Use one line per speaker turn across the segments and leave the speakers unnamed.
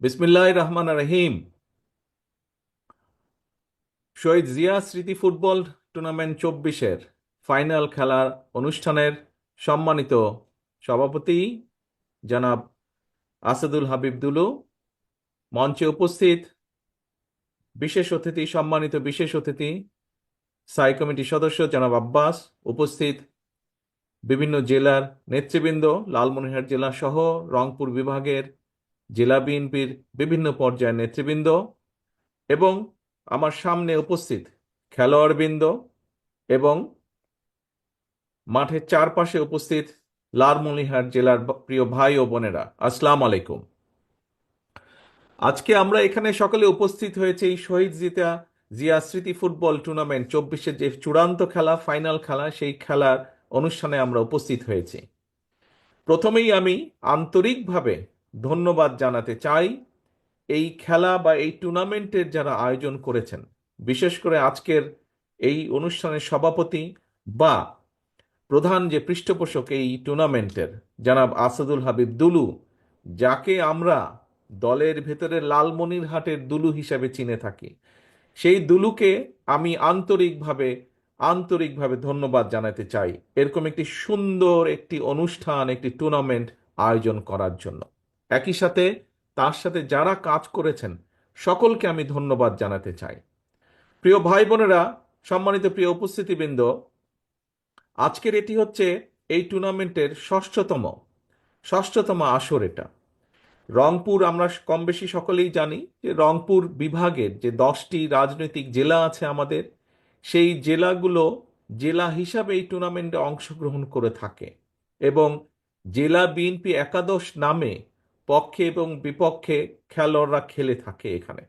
বিসমিল্লাহির রহমানির রহিম। শহীদ জিয়া স্মৃতি ফুটবল টুর্নামেন্ট 24-এর ফাইনাল খেলার অনুষ্ঠানের সম্মানিত সভাপতি জনাব আসাদুল হাবিব দুলু, মঞ্চে উপস্থিত বিশেষ অতিথি, সম্মানিত বিশেষ অতিথি স্থায়ী কমিটির সদস্য জনাব আব্বাস, উপস্থিত বিভিন্ন জেলার নেতৃবৃন্দ, লালমনিরহাট জেলা সহ রংপুর বিভাগের জেলা বিএনপির বিভিন্ন পর্যায়ের নেতৃবৃন্দ এবং আমার সামনে উপস্থিত খেলোয়াড়বৃন্দ এবং মাঠের চারপাশে উপস্থিত লালমনিরহাট জেলার প্রিয় ভাই ও বোনেরা, আসসালামু আলাইকুম। আজকে আমরা এখানে সকলে উপস্থিত হয়েছে এই শহীদ জিয়া স্মৃতি ফুটবল টুর্নামেন্ট 24-এর যে চূড়ান্ত খেলা, ফাইনাল খেলা, সেই খেলার অনুষ্ঠানে আমরা উপস্থিত হয়েছি। প্রথমেই আমি আন্তরিকভাবে ধন্যবাদ জানাতে চাই এই খেলা বা এই টুর্নামেন্টের যারা আয়োজন করেছেন, বিশেষ করে আজকের এই অনুষ্ঠানের সভাপতি বা প্রধান যে পৃষ্ঠপোষক এই টুর্নামেন্টের জনাব আসাদুল হাবিব দুলু, যাকে আমরা দলের ভেতরে লালমনিরহাটের দুলু হিসাবে চিনে থাকি, সেই দুলুকে আমি আন্তরিকভাবে ধন্যবাদ জানাতে চাই এরকম একটি সুন্দর একটি অনুষ্ঠান, একটি টুর্নামেন্ট আয়োজন করার জন্য। একই সাথে তার সাথে যারা কাজ করেছেন সকলকে আমি ধন্যবাদ জানাতে চাই। প্রিয় ভাই বোনেরা, সম্মানিত প্রিয় উপস্থিতিবৃন্দ, আজকের এটি হচ্ছে এই টুর্নামেন্টের ষষ্ঠতম আসর। এটা রংপুর, আমরা কম বেশি সকলেই জানি যে রংপুর বিভাগের যে 10টি রাজনৈতিক জেলা আছে আমাদের, সেই জেলাগুলো জেলা হিসাবে এই টুর্নামেন্টে অংশগ্রহণ করে থাকে এবং জেলা বিএনপি একাদশ নামে পক্ষে এবং বিপক্ষে খেলোয়াড়রা খেলে থাকে এখানে।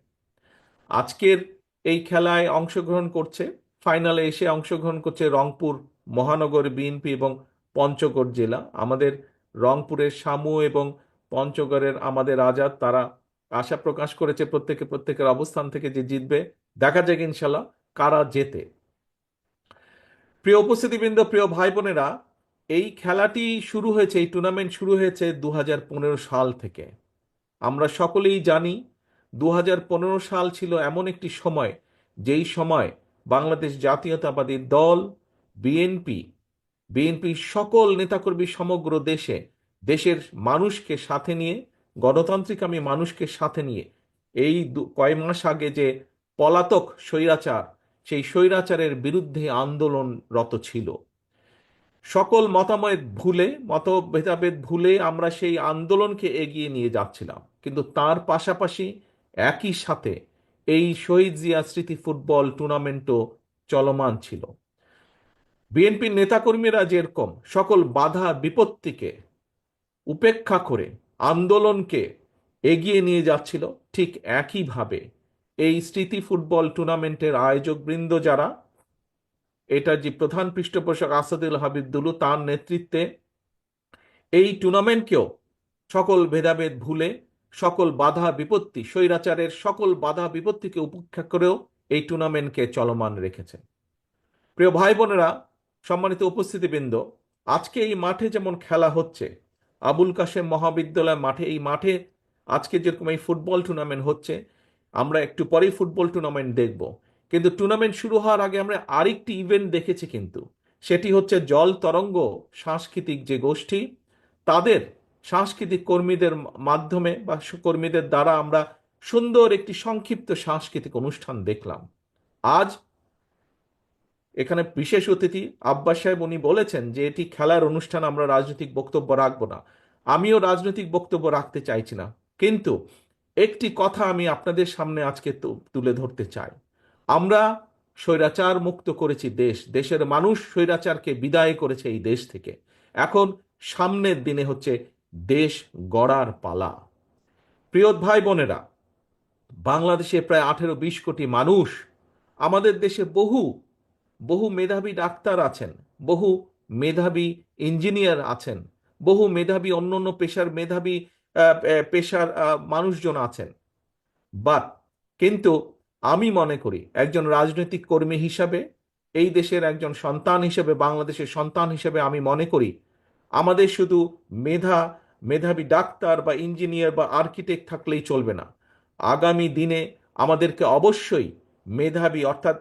আজকের এই খেলায় অংশগ্রহণ করছে, ফাইনালে এসে অংশগ্রহণ করছে রংপুর মহানগর বিএনপি এবং পঞ্চগড় জেলা। আমাদের রংপুরের শামু এবং পঞ্চগড়ের আমাদের আজাদ, তারা আশা প্রকাশ করেছে প্রত্যেকের অবস্থান থেকে যে জিতবে। দেখা যাক ইনশাল্লাহ কারা জেতে। প্রিয় উপস্থিতিবৃন্দ, প্রিয় ভাই বোনেরা, এই খেলাটি শুরু হয়েছে, এই টুর্নামেন্ট শুরু হয়েছে 2015 সাল থেকে। আমরা সকলেই জানি 2015 সাল ছিল এমন একটি সময়, যেই সময় বাংলাদেশ জাতীয়তাবাদী দল, বিএনপি বিএনপির সকল নেতাকর্মী সমগ্র দেশের মানুষকে সাথে নিয়ে, গণতান্ত্রিক আমি মানুষকে সাথে নিয়ে এই কয় মাস আগে যে পলাতক স্বৈরাচার, সেই স্বৈরাচারের বিরুদ্ধে আন্দোলনরত ছিল। সকল মতভেদাভেদ ভুলে আমরা সেই আন্দোলনকে এগিয়ে নিয়ে যাচ্ছিলাম, কিন্তু তার পাশাপাশি একই সাথে এই শহীদ জিয়া স্মৃতি ফুটবল টুর্নামেন্টও চলমান ছিল। বিএনপির নেতাকর্মীরা যেরকম সকল বাধা বিপত্তিকে উপেক্ষা করে আন্দোলনকে এগিয়ে নিয়ে যাচ্ছিল, ঠিক একইভাবে এই স্মৃতি ফুটবল টুর্নামেন্টের আয়োজকবৃন্দ যারা, এটা যে প্রধান পৃষ্ঠপোষক আসাদুল হাবিব দুলু, তার নেতৃত্বে এই টুর্নামেন্টকেও সকল ভেদাভেদ ভুলে, সকল বাধা বিপত্তি, স্বৈরাচারের সকল বাধা বিপত্তিকে উপেক্ষা করেও এই টুর্নামেন্টকে চলমান রেখেছে। প্রিয় ভাই বোনেরা, সম্মানিত উপস্থিতিবৃন্দ, আজকে এই মাঠে যেমন খেলা হচ্ছে, আবুল কাশেম মহাবিদ্যালয় মাঠে, এই মাঠে আজকে যেরকম এই ফুটবল টুর্নামেন্ট হচ্ছে, আমরা একটু পরেই ফুটবল টুর্নামেন্ট দেখব। কিন্তু টুর্নামেন্ট শুরু হওয়ার আগে আমরা আরেকটি ইভেন্ট দেখেছি, কিন্তু সেটি হচ্ছে জল তরঙ্গ সাংস্কৃতিক যে গোষ্ঠী, তাদের সাংস্কৃতিক কর্মীদের মাধ্যমে বা কর্মীদের দ্বারা আমরা সুন্দর একটি সংক্ষিপ্ত সাংস্কৃতিক অনুষ্ঠান দেখলাম। আজ এখানে বিশেষ অতিথি আব্বাস সাহেব, উনি বলেছেন যে এটি খেলার অনুষ্ঠান, আমরা রাজনৈতিক বক্তব্য রাখবো না। আমিও রাজনৈতিক বক্তব্য রাখতে চাইছি না, কিন্তু একটি কথা আমি আপনাদের সামনে আজকে তুলে ধরতে চাই। আমরা স্বৈরাচার মুক্ত করেছি দেশের মানুষ স্বৈরাচারকে বিদায় করেছে এই দেশ থেকে। এখন সামনের দিনে হচ্ছে দেশ গড়ার পালা। প্রিয় ভাই বোনেরা, বাংলাদেশে প্রায় 18-20 কোটি মানুষ। আমাদের দেশে বহু বহু মেধাবী ডাক্তার আছেন, বহু মেধাবী ইঞ্জিনিয়ার আছেন, বহু মেধাবী অন্য পেশার মেধাবী পেশার মানুষজন আছেন। বাট কিন্তু আমি মনে করি একজন রাজনৈতিক কর্মী হিসাবে, এই দেশের একজন সন্তান হিসেবে, বাংলাদেশের সন্তান হিসেবে আমি মনে করি আমাদের শুধু মেধা মেধাবী ডাক্তার বা ইঞ্জিনিয়ার বা আর্কিটেক্ট থাকলেই চলবে না। আগামী দিনে আমাদেরকে অবশ্যই মেধাবী অর্থাৎ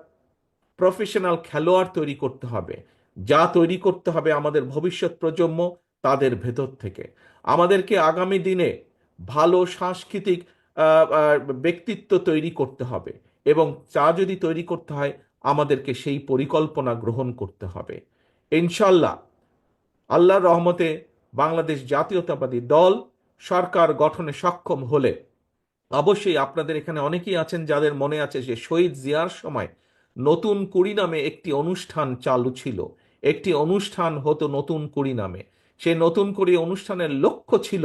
প্রফেশনাল খেলোয়াড় তৈরি করতে হবে, যা তৈরি করতে হবে আমাদের ভবিষ্যৎ প্রজন্ম তাদের ভেতর থেকে। আমাদেরকে আগামী দিনে ভালো সাংস্কৃতিক ব্যক্তিত্ব তৈরি করতে হবে, এবং যা যদি তৈরি করতে হয় আমাদেরকে সেই পরিকল্পনা গ্রহণ করতে হবে। ইনশাল্লাহ আল্লাহর রহমতে বাংলাদেশ জাতীয়তাবাদী দল সরকার গঠনে সক্ষম হলে অবশ্যই আপনাদের এখানে অনেকেই আছেন যাদের মনে আছে যে শহীদ জিয়ার সময় নতুন কুড়ি নামে একটি অনুষ্ঠান চালু ছিল, একটি অনুষ্ঠান হতো নতুন কুড়ি নামে। সেই নতুন কুড়ি অনুষ্ঠানের লক্ষ্য ছিল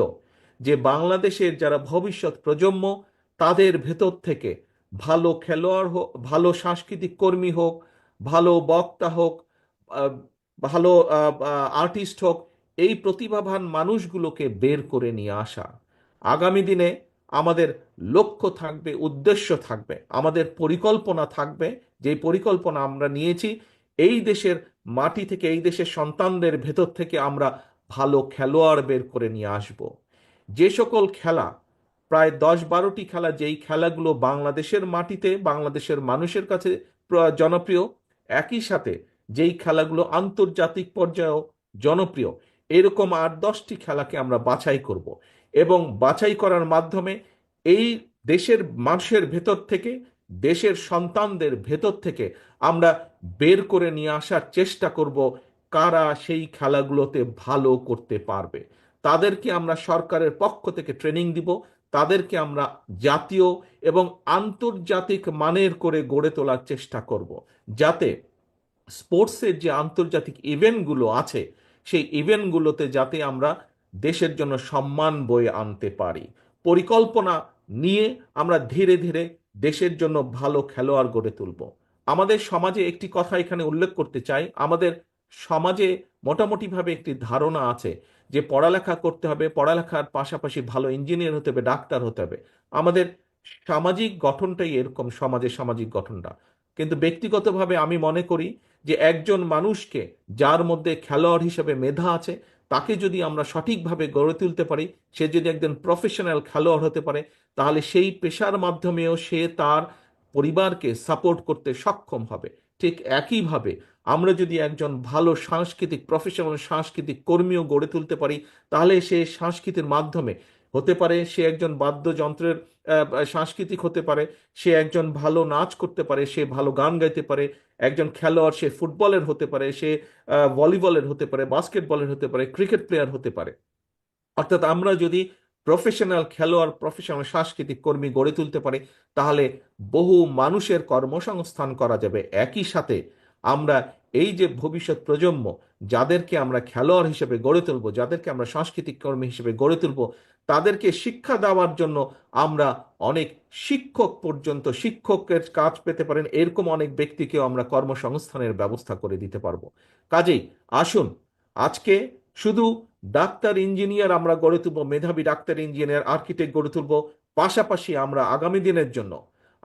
যে বাংলাদেশের যারা ভবিষ্যৎ প্রজন্ম তাদের ভেতর থেকে ভালো খেলোয়াড় হোক, ভালো সাংস্কৃতিক কর্মী হোক, ভালো বক্তা হোক, আহ, ভালো আর্টিস্ট হোক, এই প্রতিভাবান মানুষগুলোকে বের করে নিয়ে আসা। আগামী দিনে আমাদের লক্ষ্য থাকবে, উদ্দেশ্য থাকবে, আমাদের পরিকল্পনা থাকবে, যে পরিকল্পনা আমরা নিয়েছি এই দেশের মাটি থেকে, এই দেশের সন্তানদের ভেতর থেকে আমরা ভালো খেলোয়াড় বের করে নিয়ে আসব। যে সকল খেলা, প্রায় 10-12টি খেলা, যেই খেলাগুলো বাংলাদেশের মাটিতে বাংলাদেশের মানুষের কাছে জনপ্রিয়, একই সাথে যেই খেলাগুলো আন্তর্জাতিক পর্যায়েও জনপ্রিয়, এরকম 8-10টি খেলাকে আমরা বাছাই করব, এবং বাছাই করার মাধ্যমে এই দেশের মানুষের ভেতর থেকে, দেশের সন্তানদের ভেতর থেকে আমরা বের করে নিয়ে আসার চেষ্টা করব কারা সেই খেলাগুলোতে ভালো করতে পারবে। তাদেরকে আমরা সরকারের পক্ষ থেকে ট্রেনিং দিব, তাদেরকে আমরা জাতীয় এবং আন্তর্জাতিক মানের করে গড়ে তোলার চেষ্টা করব, যাতে স্পোর্টসের যে আন্তর্জাতিক ইভেন্টগুলো আছে সেই ইভেন্টগুলোতে যাতে আমরা দেশের জন্য সম্মান বয়ে আনতে পারি। পরিকল্পনা নিয়ে আমরা ধীরে ধীরে দেশের জন্য ভালো খেলোয়াড় গড়ে তুলব। আমাদের সমাজে একটি কথা এখানে উল্লেখ করতে চাই, আমাদের সমাজে মোটামুটিভাবে একটি ধারণা আছে যে পড়ালেখা করতে হবে, পড়ালেখার পাশাপাশি ভালো ইঞ্জিনিয়ার হতে হবে, ডাক্তার হতে হবে। আমাদের সামাজিক গঠনটাই এরকম, সমাজের সামাজিক গঠনটা। কিন্তু ব্যক্তিগতভাবে আমি মনে করি যে একজন মানুষকে, যার মধ্যে খেলোয়াড় হিসেবে মেধা আছে, তাকে যদি আমরা সঠিকভাবে গড়ে তুলতে পারি, সে যদি একজন প্রফেশনাল খেলোয়াড় হতে পারে, তাহলে সেই পেশার মাধ্যমেও সে তার পরিবারকে সাপোর্ট করতে সক্ষম হবে। ঠিক একইভাবে আমরা যদি একজন ভালো সাংস্কৃতিক প্রফেশনাল সাংস্কৃতিক কর্মীও গড়ে তুলতে পারি, তাহলে সে সংস্কৃতির মাধ্যমে হতে পারে, সে একজন বাদ্যযন্ত্রের সাংস্কৃতিক হতে পারে, সে একজন ভালো নাচ করতে পারে, সে ভালো গান গাইতে পারে, একজন খেলোয়াড় সে ফুটবলের হতে পারে, সে ভলিবলের হতে পারে, বাস্কেটবলের হতে পারে, ক্রিকেট প্লেয়ার হতে পারে। অর্থাৎ আমরা যদি প্রফেশনাল খেলোয়াড়, প্রফেশনাল সাংস্কৃতিক কর্মী গড়ে তুলতে পারি, তাহলে বহু মানুষের কর্মসংস্থান করা যাবে। একই সাথে আমরা এই যে ভবিষ্যৎ প্রজন্ম, যাদেরকে আমরা খেলোয়াড় হিসেবে গড়ে তুলব, যাদেরকে আমরা সাংস্কৃতিক কর্মী হিসেবে গড়ে তুলব, তাদেরকে শিক্ষা দেওয়ার জন্য আমরা অনেক শিক্ষক পর্যন্ত, শিক্ষকের কাজ পেতে পারেন এরকম অনেক ব্যক্তিকেও আমরা কর্মসংস্থানের ব্যবস্থা করে দিতে পারবো। কাজেই আসুন আজকে শুধু ডাক্তার ইঞ্জিনিয়ার আমরা গড়ে তুলব, মেধাবী ডাক্তার ইঞ্জিনিয়ার আর্কিটেক্ট গড়ে তুলব, পাশাপাশি আমরা আগামী দিনের জন্য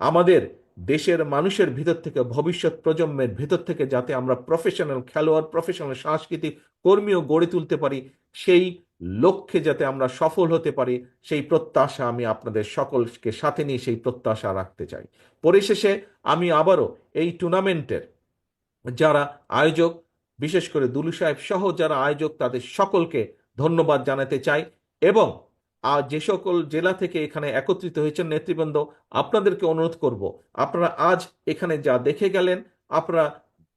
আমাদের দেশের মানুষের ভিতর থেকে, ভবিষ্যৎ প্রজন্মের ভিতর থেকে যাতে আমরা প্রফেশনাল খেলোয়াড়, প্রফেশনাল সাংস্কৃতিক কর্মীও গড়ে তুলতে পারি, সেই লক্ষ্যে যাতে আমরা সফল হতে পারি, সেই প্রত্যাশা আমি আপনাদের সকলকে সাথে নিয়ে সেই প্রত্যাশা রাখতে চাই। পরিশেষে আমি আবারও এই টুর্নামেন্টের যারা আয়োজক, বিশেষ করে দুলু সাহেব সহ যারা আয়োজক, তাদের সকলকে ধন্যবাদ জানাতে চাই। এবং যে সকল জেলা থেকে এখানে একত্রিত হয়েছেন নেতৃবৃন্দ, আপনাদেরকে অনুরোধ করব, আপনারা আজ এখানে যা দেখে গেলেন, আপনারা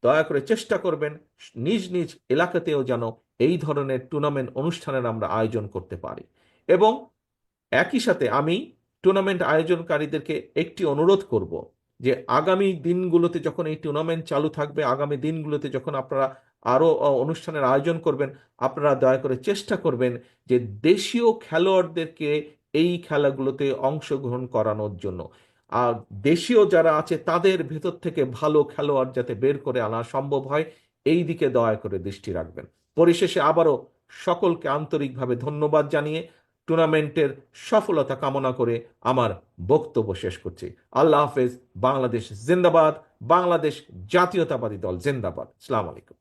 দয়া করে চেষ্টা করবেন নিজ নিজ এলাকাতেও যেন এই ধরনের টুর্নামেন্ট অনুষ্ঠানের আমরা আয়োজন করতে পারি। এবং একই সাথে আমি টুর্নামেন্ট আয়োজনকারীদেরকে একটি অনুরোধ করব যে আগামী দিনগুলোতে যখন এই টুর্নামেন্ট চালু থাকবে, আগামী দিনগুলোতে যখন আপনারা আরো অনুষ্ঠানের আয়োজন করবেন, আপনারা দয়া করে চেষ্টা করবেন যে দেশীয় খেলোয়াড়দেরকে এই খেলাগুলোতে অংশগ্রহণ করানোর জন্য। আর দেশীয় যারা আছে তাদের ভেতর থেকে ভালো খেলোয়াড় যাতে বের করে আনা সম্ভব হয়, এই দিকে দয়া করে দৃষ্টি রাখবেন। পরিশেষে আবারও সকলকে আন্তরিকভাবে ধন্যবাদ জানিয়ে টুর্নামেন্টের সফলতা কামনা করে আমার বক্তব্য শেষ করছি। আল্লাহ হাফেজ। বাংলাদেশ জিন্দাবাদ। বাংলাদেশ জাতীয়তাবাদী দল জিন্দাবাদ। আসসালামু আলাইকুম।